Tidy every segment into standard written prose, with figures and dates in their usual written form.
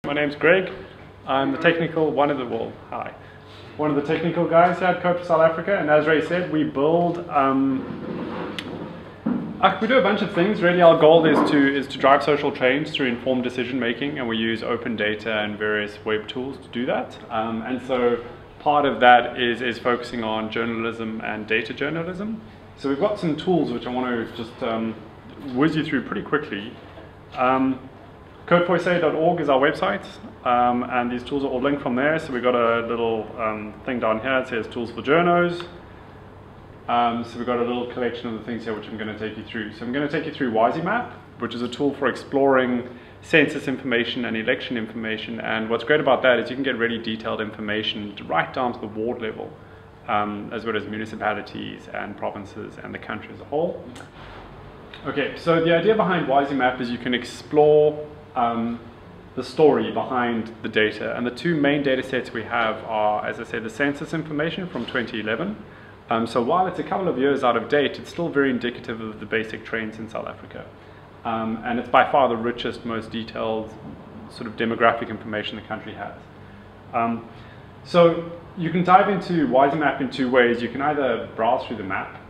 My name's Greg. I'm the technical, one of the technical guys here at Code for South Africa, and as Ray said, we build, we do a bunch of things. Really our goal is to drive social change through informed decision making, and we use open data and various web tools to do that. And so part of that is focusing on journalism and data journalism. So we've got some tools which I want to just whiz you through pretty quickly. Codeforsa.org is our website, and these tools are all linked from there. So we've got a little thing down here that says tools for journos. So we've got a little collection of the things here which I'm going to take you through. So I'm going to take you through WYSIMAP, which is a tool for exploring census information and election information. And what's great about that is you can get really detailed information right down to the ward level, as well as municipalities and provinces and the country as a whole. Okay, so the idea behind WYSIMAP is you can explore the story behind the data. And the two main data sets we have are, as I said, the census information from 2011. So while it's a couple of years out of date, it's still very indicative of the basic trends in South Africa. And it's by far the richest, most detailed sort of demographic information the country has. So you can dive into WYSIMAP in two ways. You can either browse through the map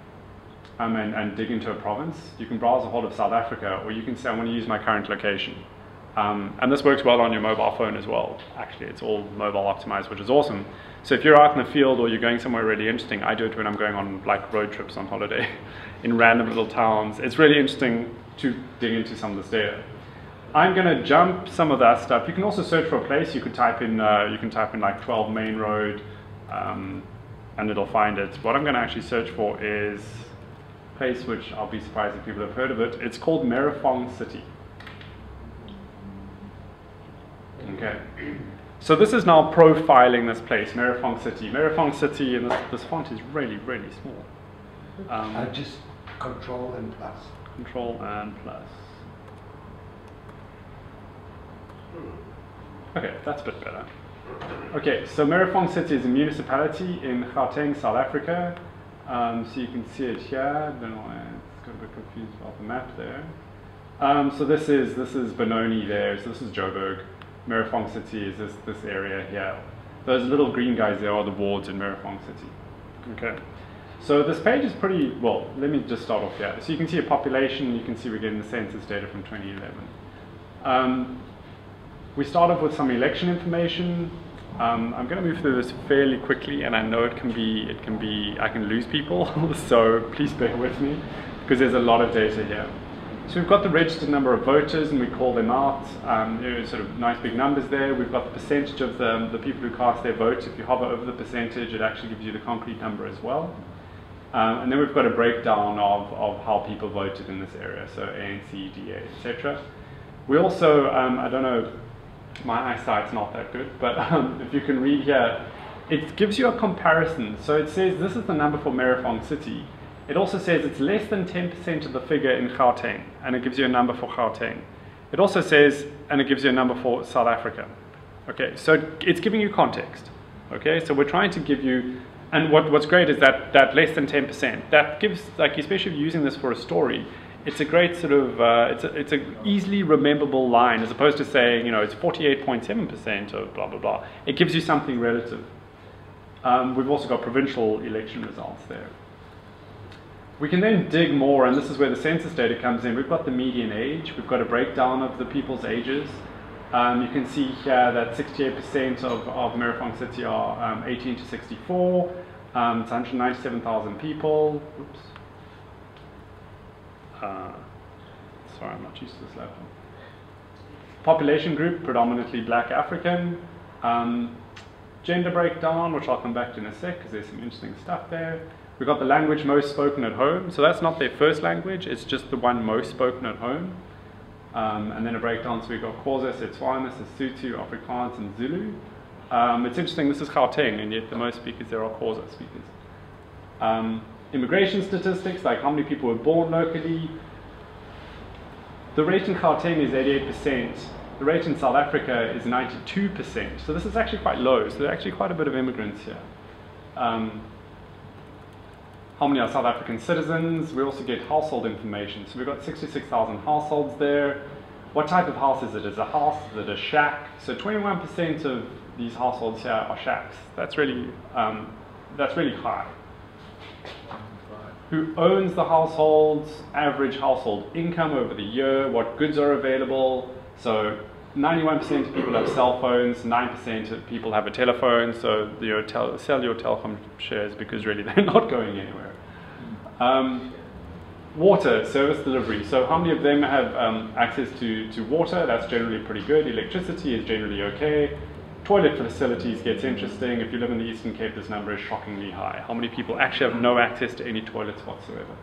and dig into a province. You can browse the whole of South Africa, or you can say, I want to use my current location. And this works well on your mobile phone as well. Actually, it's all mobile optimized, which is awesome. So if you're out in the field or you're going somewhere really interesting, I do it when I'm going on like road trips on holiday in random little towns. It's really interesting to dig into some of this data. I'm going to jump some of that stuff. You can also search for a place. You could type in like 12 Main Road, and it'll find it. What I'm going to actually search for is a place which I'll be surprised if people have heard of it. It's called Merafong City. Okay, so this is now profiling this place, Merafong City. Merafong City, and this font is really, really small. Just Control and plus. Control and plus. Okay, that's a bit better. Okay, so Merafong City is a municipality in Gauteng, South Africa. So you can see it here. I don't know why it's got a bit confused about the map there. So this is Benoni there. So this is Joburg. Merafong City is this area here. Those little green guys there are the wards in Merafong City. Okay. So this page is pretty, well, let me just start off here. So you can see a population, you can see we're getting the census data from 2011. We start off with some election information. I'm going to move through this fairly quickly, and I know I can lose people, so please bear with me, because there's a lot of data here. So we've got the registered number of voters, and we call them out. Sort of nice big numbers there. We've got the percentage of the people who cast their vote. If you hover over the percentage, it actually gives you the concrete number as well. And then we've got a breakdown of how people voted in this area, so ANC, DA, etc. We also, I don't know, my eyesight's not that good, but if you can read here, it gives you a comparison. So it says this is the number for Merafong City. It also says it's less than 10% of the figure in Gauteng, and it gives you a number for Gauteng. It also says, and it gives you a number for South Africa. Okay, so it's giving you context. Okay, so we're trying to give you, and what's great is that less than 10%, that gives, like, especially if you're using this for a story, it's a great sort of, it's a easily rememberable line, as opposed to saying, you know, it's 48.7% of blah, blah, blah. It gives you something relative. We've also got provincial election results there. We can then dig more, and this is where the census data comes in. We've got the median age. We've got a breakdown of the people's ages. You can see here that 68% of Merafong City are 18 to 64. It's 197,000 people. Oops. Sorry, I'm not used to this laptop. Population group, predominantly Black African. Gender breakdown, which I'll come back to in a sec, because there's some interesting stuff there. We've got the language most spoken at home. So that's not their first language, it's just the one most spoken at home. And then a breakdown, so we've got Xhosa, Setswana, Sesotho, Afrikaans, and Zulu. It's interesting, this is Gauteng, and yet the most speakers there are Xhosa speakers. Immigration statistics, like how many people were born locally. The rate in Gauteng is 88%. The rate in South Africa is 92%. So this is actually quite low. So there are actually quite a bit of immigrants here. How many are South African citizens? We also get household information. So we've got 66,000 households there. What type of house is it? Is it a house? Is it a shack? So 21% of these households here are shacks. That's really high. Who owns the households? Average household income over the year. What goods are available? So 91% of people have cell phones. 9% of people have a telephone. So sell your telecom shares because really they're not going anywhere. Water, service delivery. So how many of them have access to water? That's generally pretty good. Electricity is generally okay. Toilet facilities gets interesting. If you live in the Eastern Cape, this number is shockingly high. How many people actually have no access to any toilets whatsoever?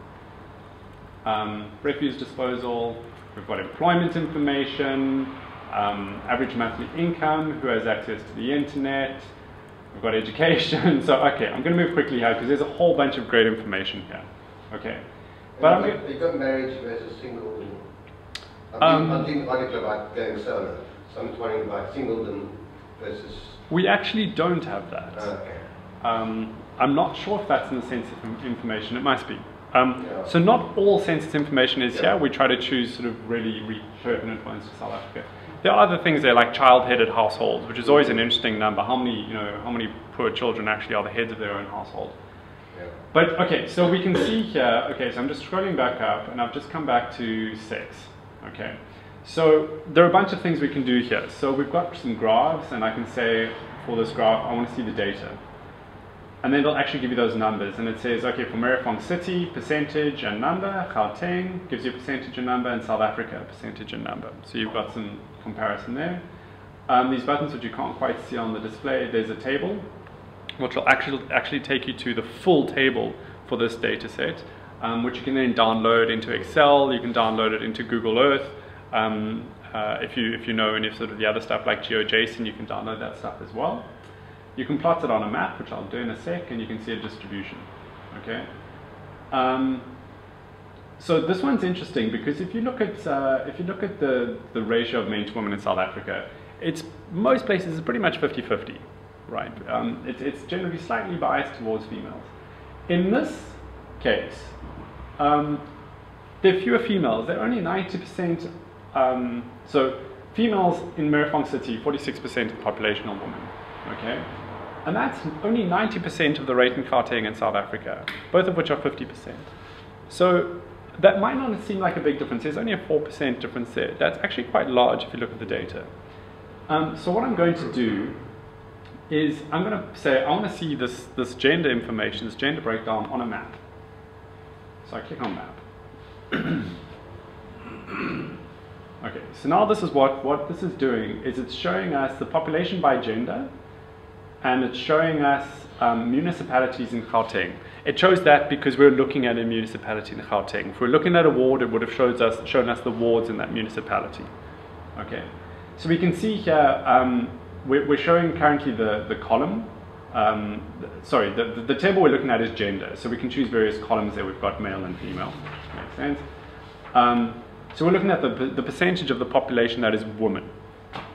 Refuse disposal. We've got employment information. Average monthly income. Who has access to the internet? We've got education. So, okay, I'm going to move quickly here because there's a whole bunch of great information here. Okay. But you got marriage versus single. I'm thinking article about going solo. So I'm talking about singledom versus. We actually don't have that. Okay. I'm not sure if that's in the census information. It must be. So not all census information is here. We try to choose sort of really pertinent influence to South Africa. There are other things there like child-headed households, which is always an interesting number. How many poor children actually are the heads of their own household? But okay, so we can see here, okay, so I'm just scrolling back up and I've just come back to sex, okay. So there are a bunch of things we can do here. So we've got some graphs and I can say for this graph, I want to see the data. And then they'll actually give you those numbers and it says, okay, for Merifong City, percentage and number, Gauteng gives you a percentage and number, and South Africa, percentage and number. So you've got some comparison there. These buttons which you can't quite see on the display, there's a table, which will actually take you to the full table for this data set, which you can then download into Excel. You can download it into Google Earth. If you know any of sort of the other stuff like GeoJSON, you can download that stuff as well. You can plot it on a map, which I'll do in a sec, and you can see a distribution. Okay. So this one's interesting because if you look at the ratio of men to women in South Africa, most places is pretty much 50-50. Right, it's generally slightly biased towards females. In this case, there are fewer females. There are only 90%. So females in Merifong City, 46% of the population are women. Okay, and that's only 90% of the rate in Gauteng and South Africa, both of which are 50%. So that might not seem like a big difference. There's only a 4% difference there. That's actually quite large if you look at the data. So what I'm going to do is I'm going to say I want to see this gender information, this gender breakdown on a map. So I click on map. Okay, so now this is what this is doing is it's showing us the population by gender, and it's showing us municipalities in Gauteng. It shows that because we're looking at a municipality in Gauteng. If we're looking at a ward, it would have shown us the wards in that municipality. Okay, so we can see here. We're showing currently the column. The table we're looking at is gender. So we can choose various columns there. We've got male and female. Makes sense. So we're looking at the percentage of the population that is women,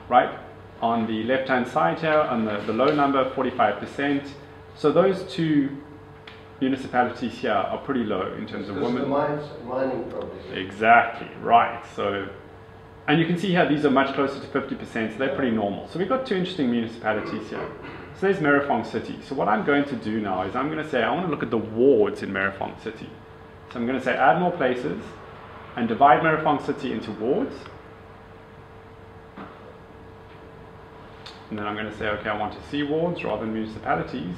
right? On the left-hand side here, on the low number, 45%. So those two municipalities here are pretty low in terms of women. Mining probably. Exactly, right. So. And you can see here these are much closer to 50%, so they're pretty normal. So we've got two interesting municipalities here. So there's Merifong City. So what I'm going to do now is I'm going to say I want to look at the wards in Merifong City. So I'm going to say add more places and divide Merifong City into wards. And then I'm going to say, okay, I want to see wards rather than municipalities.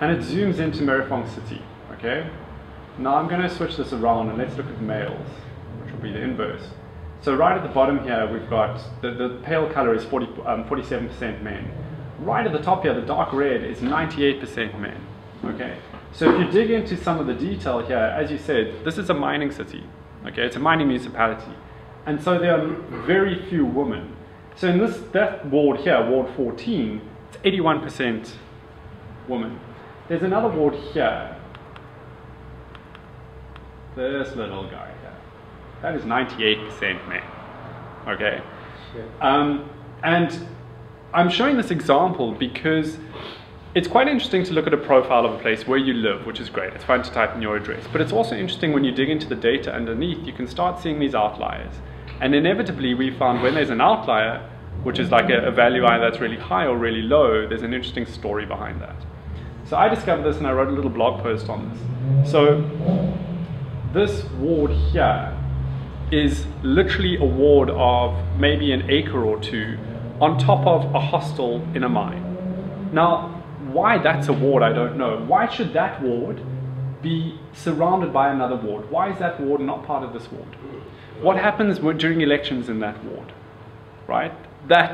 And it zooms into Merifong City, okay? Now I'm going to switch this around and let's look at males, which will be the inverse. So right at the bottom here, we've got the pale color is 47% men. Right at the top here, the dark red is 98% men. Okay. So if you dig into some of the detail here, as you said, this is a mining city. Okay, it's a mining municipality, and so there are very few women. So in that ward here, Ward 14, it's 81% women. There's another ward here. This little guy. That is 98% men, okay? And I'm showing this example because it's quite interesting to look at a profile of a place where you live, which is great. It's fun to type in your address. But it's also interesting when you dig into the data underneath, you can start seeing these outliers. And inevitably we found when there's an outlier, which is like a value either that's really high or really low, there's an interesting story behind that. So I discovered this and I wrote a little blog post on this. So this ward here is literally a ward of maybe an acre or two on top of a hostel in a mine. Now, why that's a ward, I don't know. Why should that ward be surrounded by another ward? Why is that ward not part of this ward? What happens during elections in that ward, right?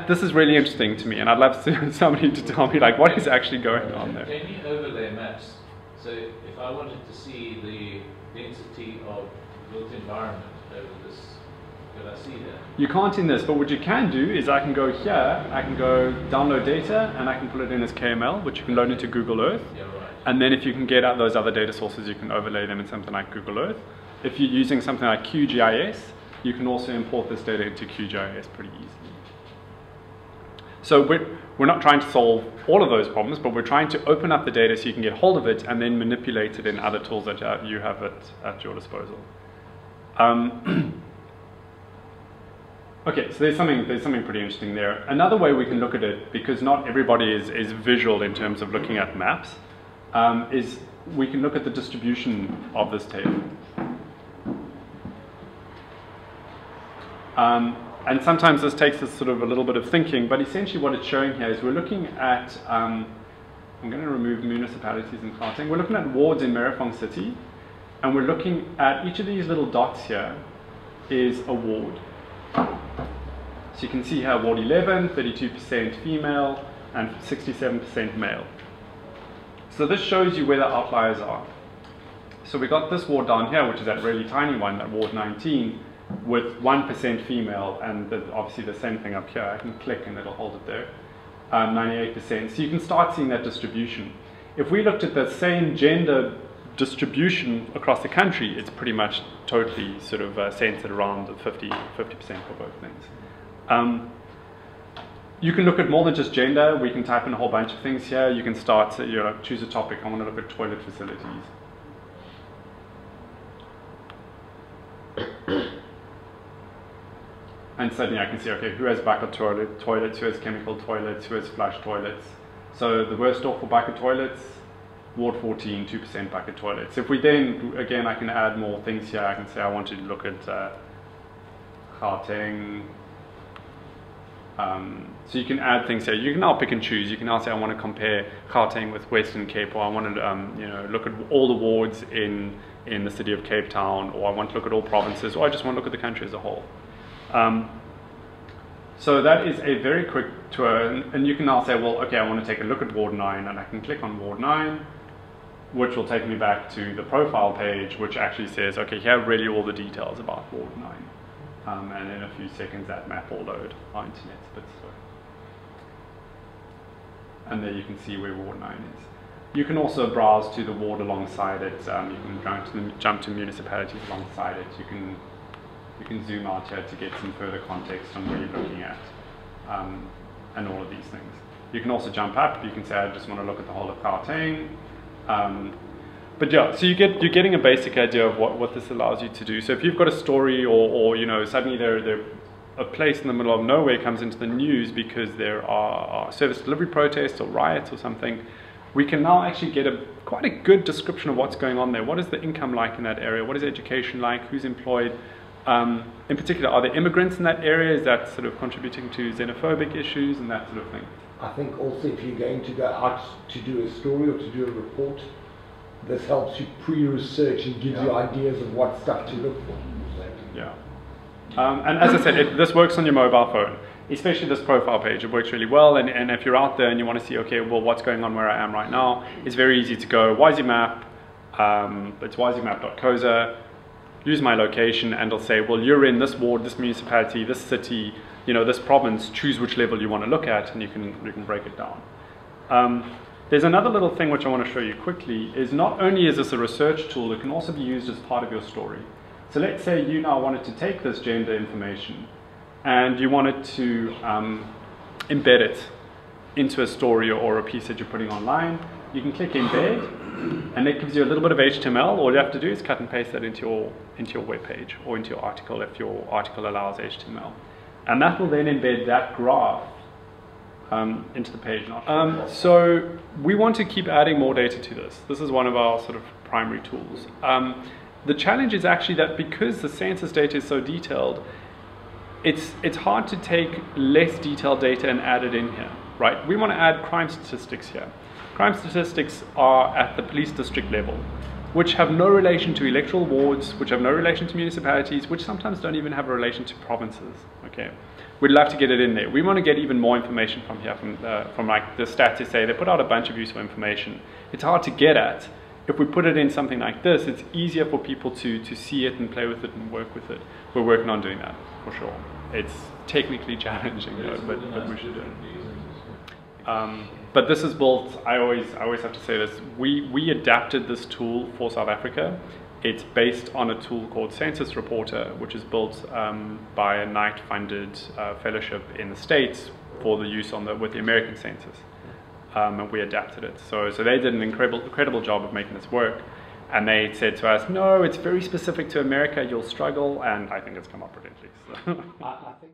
This is really interesting to me, and I'd love somebody to tell me, like, what is actually going on there. Can you overlay maps? So if I wanted to see the density of built environment over this, could I see that? You can't in this, but what you can do is I can go here, I can go download data, and I can put it in as KML, which you can load into Google Earth. Yeah, right. And then if you can get out those other data sources, you can overlay them in something like Google Earth. If you're using something like QGIS, you can also import this data into QGIS pretty easily. So we're not trying to solve all of those problems, but we're trying to open up the data so you can get hold of it and then manipulate it in other tools that you have at your disposal. Okay, so there's something pretty interesting there. Another way we can look at it, because not everybody is visual in terms of looking at maps, is we can look at the distribution of this table. And sometimes this takes us sort of a little bit of thinking, but essentially what it's showing here is we're looking at, I'm going to remove municipalities in Gauteng. We're looking at wards in Merifong City, and we're looking at each of these little dots here is a ward. So you can see here Ward 11, 32% female, and 67% male. So this shows you where the outliers are. So we got this ward down here, which is that really tiny one, that Ward 19, with 1% female, and obviously the same thing up here. I can click and it'll hold it there. 98%. So you can start seeing that distribution. If we looked at the same gender distribution across the country, it's pretty much totally sort of centered around the 50% for both things. You can look at more than just gender. We can type in a whole bunch of things here. You can start, choose a topic. I want to look at toilet facilities. And suddenly I can see, okay, who has bucket toilets, who has chemical toilets, who has flush toilets. So the worst off for bucket toilets, Ward 14, 2% bucket toilets. If we then, again, I can add more things here. I can say I want to look at Gauteng. So you can add things here. You can now pick and choose. You can now say I want to compare Gauteng with Western Cape, or I want to look at all the wards in the city of Cape Town, or I want to look at all provinces, or I just want to look at the country as a whole. So that is a very quick tour, and you can now say, well, okay, I want to take a look at Ward 9, and I can click on Ward 9, which will take me back to the profile page, which actually says, okay, here are really all the details about Ward 9. And in a few seconds that map will load. Our internet's a bit slow. And there you can see where Ward 9 is. You can also browse to the ward alongside it. You can jump to municipalities alongside it. You can zoom out here to get some further context on where you're looking at, and all of these things. You can also jump up. You can say, I just want to look at the whole of Gauteng. But yeah, so you're getting a basic idea of what this allows you to do. So if you've got a story, or suddenly there a place in the middle of nowhere comes into the news because there are service delivery protests or riots or something, we can now actually get quite a good description of what's going on there. What is the income like in that area? What is education like? Who's employed? In particular, are there immigrants in that area? Is that sort of contributing to xenophobic issues and that sort of thing? I think also if you're going to go out to do a story or to do a report, this helps you pre-research and gives you ideas of what stuff to look for. Yeah. And as I said, this works on your mobile phone, especially this profile page. It works really well. And if you're out there and you want to see, okay, well, what's going on where I am right now, it's very easy to go WYSIMAP. It's wysymap.coza. Use my location, and it'll say, well, you're in this ward, this municipality, this city, this province. Choose which level you want to look at, and you can break it down. There's another little thing which I want to show you quickly, is not only is this a research tool, it can also be used as part of your story. So let's say you now wanted to take this gender information and you wanted to embed it into a story or a piece that you're putting online. you can click embed, and it gives you a little bit of HTML. All you have to do is cut and paste that into your web page or into your article if your article allows HTML. And that will then embed that graph into the page. So we want to keep adding more data to this. This is one of our sort of primary tools. The challenge is actually that because the census data is so detailed, it's hard to take less detailed data and add it in here, right? We want to add crime statistics here. Crime statistics are at the police district level, which have no relation to electoral wards, which have no relation to municipalities, which sometimes don't even have a relation to provinces, okay? We'd love to get it in there. We want to get even more information from here, from like the stats say they put out a bunch of useful information. It's hard to get at. If we put it in something like this, it's easier for people to see it and play with it and work with it. We're working on doing that, for sure. It's technically challenging, though, but we should do it. But this is built, I always have to say this, we adapted this tool for South Africa. It's based on a tool called Census Reporter, which is built by a Knight-funded fellowship in the States for the use with the American census. And we adapted it. So they did an incredible job of making this work. And they said to us, no, it's very specific to America, you'll struggle, and I think it's come up brilliantly. So. I think